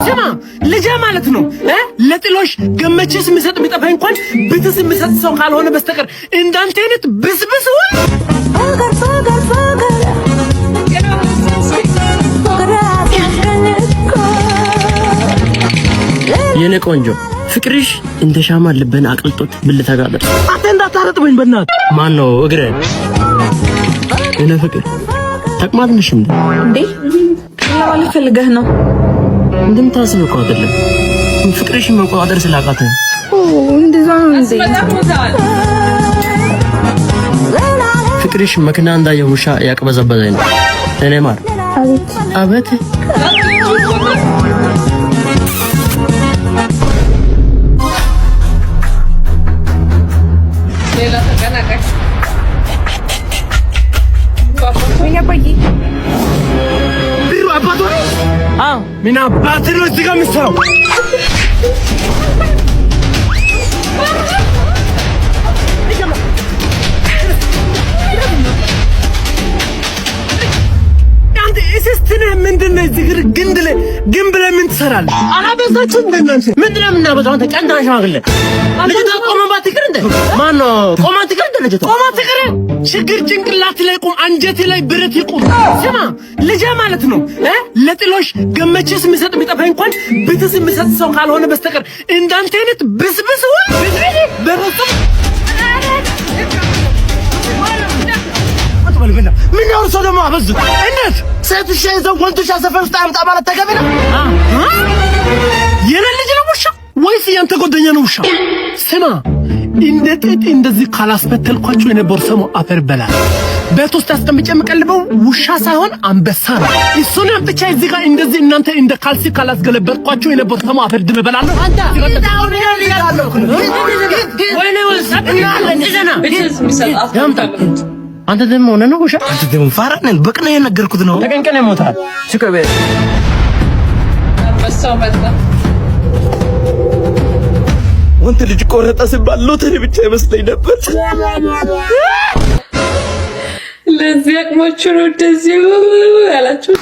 ስማ ልጅ ማለት ነው ለጥሎሽ ገመችስ ምሰጥ ቢጠፋኝ እንኳን ብትስ ምሰጥ ሰው ካልሆነ በስተቀር እንዳንተ አይነት ብስብስ የኔ ቆንጆ ፍቅርሽ እንደ ሻማ ልበን አቅልጦት ብልታ ጋር ደርሶ አንተ እንዳታረጥበኝ በእናትህ ማን ነው እግሬ እኔ ፍቅር ተቅማጥ ነሽ እንዴ ለማለት ፈልገህ ነው እንደምታስብ እኮ አይደለም ፍቅርሽን መቆጣጠር ስላቃተኝ እንደዛ ነው እንዴ ፍቅርሽ መኪና እንዳየ ውሻ ያቅበዘበዘኝ ነው እኔ ማር አቤት ሌላ ተቀናቃሽ ቢሩ አባቶ ሚና ባትሪ እዚህ ጋር የምትሰራው አንተ እስስትን ምንድነው እዚህ ግንብ ላይ ምን ትሰራለህ? አላበዛችሁም እንደናንተ ምንድነው የምናበዛው? አንተ ቀንታ ሽማግሌ ልጅቷ ቆመባ ትቅር እንደ ማነው ቆማ ትቅር እንደ ልጅቷ ቆማ ትቅር ችግር ጭንቅላት ላይ ቆም አንጀት ላይ ብረት ይቆም። ስማ ልጅ ማለት ነው ለጥሎሽ ገመችስ ምሰጥ ቢጠፋኝ እንኳን ብትስ ምሰጥ ሰው ካልሆነ በስተቀር እንዳንተ አይነት ብስብስ በረሱ ምን ነው ሰው ደግሞ አበዙ እንዴት ሴት ውሻ ይዘው ወንድ ውሻ ሰፈር ውስጥ አምጣ ማለት ተገቢ ነው? የኔ ልጅ ነው ውሻ ወይስ ያንተ ጓደኛ ነው ውሻ? ስማ እንደ ጥጥ እንደዚህ ካላስፈተልኳቸው የነበሩ ሰው አፈር በላል ቤት ውስጥ አስቀምጬ የምቀልበው ውሻ ሳይሆን አንበሳ ነው። እሱን አምጥቼ እዚህ ጋር እንደዚህ እናንተ እንደ ካልሲ ካላስገለበጥኳቸው የነበሩ ሰው አፈር ድብ በላለሁ። አንተ ወይኔ ወሰድና ለእንጀና ያምጣ አንተ ደም ሆነ ነው ውሻ አንተ ደም ፋራነን በቅነ የነገርኩት ነው ተቀንቀነ ሞታል ሽከበ አንበሳው መጣ ወንት ልጅ ቆረጠ ሲባል ሎተሪ ብቻ ይመስለኝ ነበር። ለዚህ አቅማችሁ ነው እንደዚህ ያላችሁ